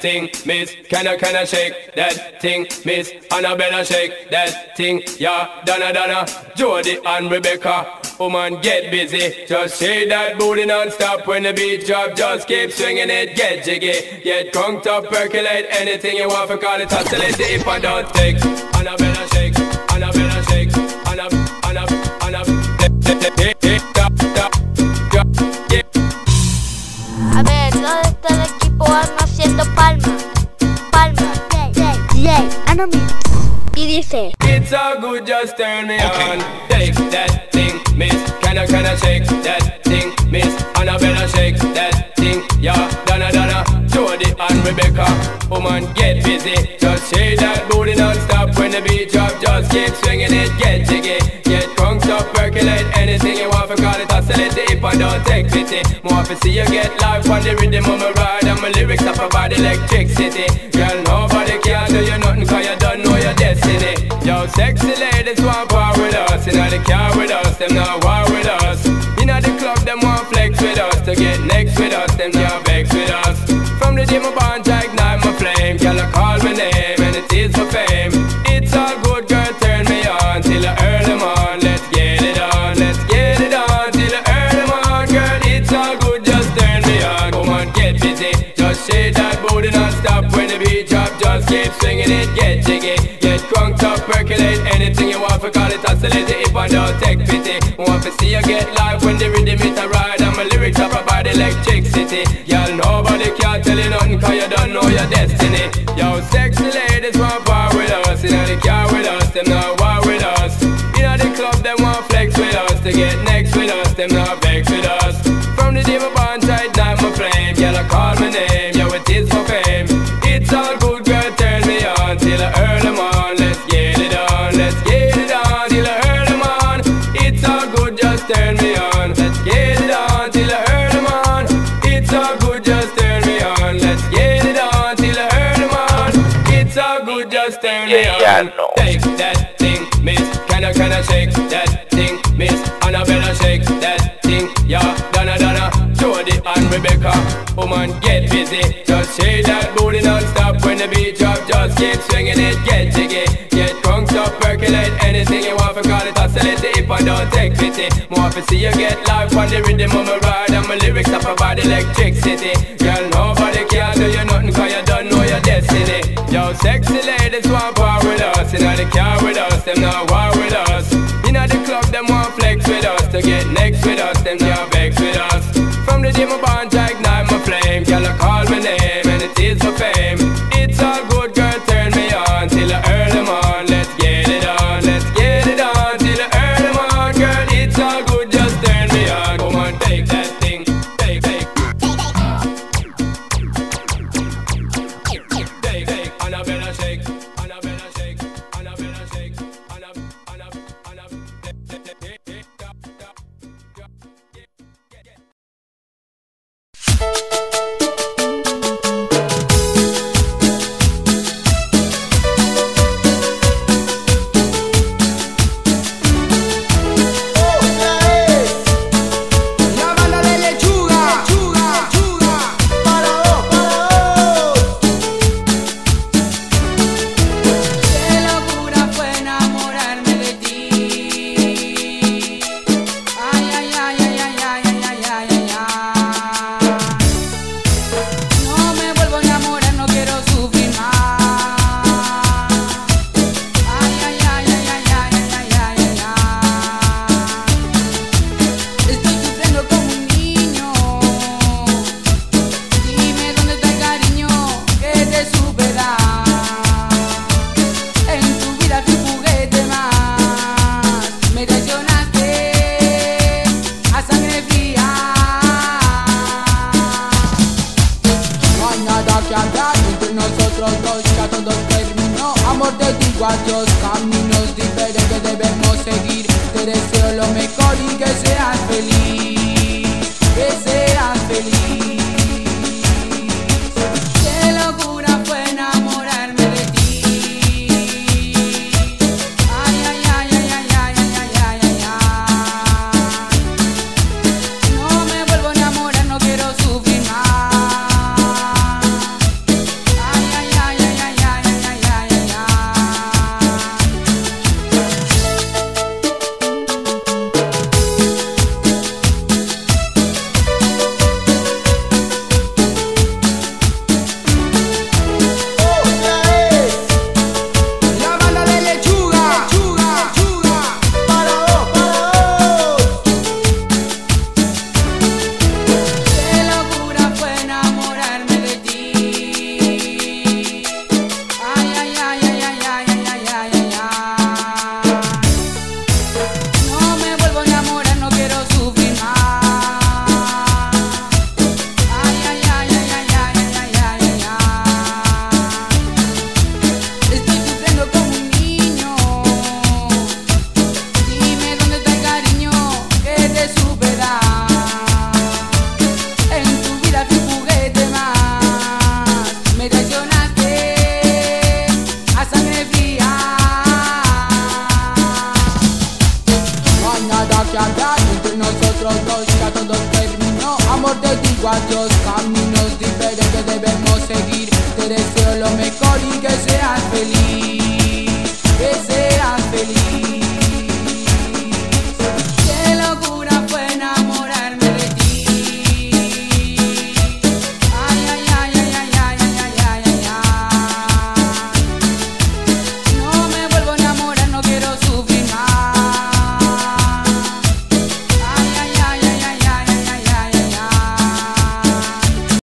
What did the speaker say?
thing, miss. Can I shake that thing, miss? Annabella shake that thing, yeah. Donna, Jody and Rebecca. Woman, get busy. Just shake that booty non-stop when the beat drop. Just keep swinging it, get jiggy. Get crunked up, percolate anything you want for call it oscillate if I don't take. Annabella shake, Annabella shake, Annabella. A ver, todo el equipo anda haciendo palma. Y dice: It's all good, just turn me on. Take that thing, miss. Can I shake that thing, miss? Annabella shake that thing, yeah. Donna, Jody and Rebecca. Woman, get busy. Just shake that booty non-stop when the beat drop. Just keep swinging it, get jiggy. Get crunked up, percolate anything you want for call it oscillate if I don't take pity. More to see you get life on the rhythm of my ride. And my lyrics are provide electricity. Girl, nobody can do you nothing cause you don't know your destiny. Yo, sexy ladies want power with us. You know they care with us, them not war with us. You know the club, them want flex with us. To get next with us, them can't vex with us. From the day my bond, I ignite my flame. Girl, I call my name and it is for fame. It's all good, girl, turn me on till I earn them on. Let's get it on, let's get it on till I earn them on. Girl, it's all good, just turn me on. Come on, get busy. Just shake that booty non-stop when the beat drop. Just keep swinging it, get jiggy. Get crunked up, percolate anything you want for call it oscillate if I don't take pity. Want to see you get live when the rhythm is a ride. And my lyrics are provide electricity. Girl, nobody can tell you nothing cause you don't know your destiny. Yo, sexy ladies want power with us. You know they care with us, them not war with us. You know the club, them want flex with us. To get next with us, them not vex with us. From the day my bond, I ignite my flame. Girl, I call my name, yo, it is for fame. It's all good, girl, turn me on till I earn them on. Let's get it on, let's get it on till I earn them on. It's all good, just turn me on. Let's get it on till I earn them on. It's all good, just turn me on. Let's get it on till I earn them on. It's all good, just turn me on. Take that thing, miss. Can I shake that thing, miss? Annabella shake that thing, yeah. Donna, Jody and Rebecca. Woman, get busy. Just shake that booty non-stop when the beat drop. Just keep swinging it, get jiggy. Get crunked up, percolate anything you want for call it oscillate if I don't take pity. More to see you get life on the rhythm of my ride. And my lyrics are provide electricity. Girl, nobody can do you nothing cause you don't know your destiny. Yo, sexy ladies want power with us. You know they care with us, them not war with us. You know the club, them want flex with us. To get next with us, them can't vex with us. From the day my bond, I ignite my flame. Girl, I call my name and it is for fame. It's all good, girl, turn me on till I earn them on. Let's get it on, let's get it on till I earn them on. Girl, it's all good, just turn me on. Come on, take that thing, take. Annabella shake, Annabella shake, Annabella shake, Annabella. Cuantos caminos diferentes debemos seguir. Te deseo lo mejor y que seas feliz, que seas feliz. Qué locura fue enamorarme de ti. Ay, ay, ay, ay, ay, ay, ay, ay, ay, ay. No me vuelvo a enamorar, no quiero sufrir más. deseo lo mejor y que seas feliz.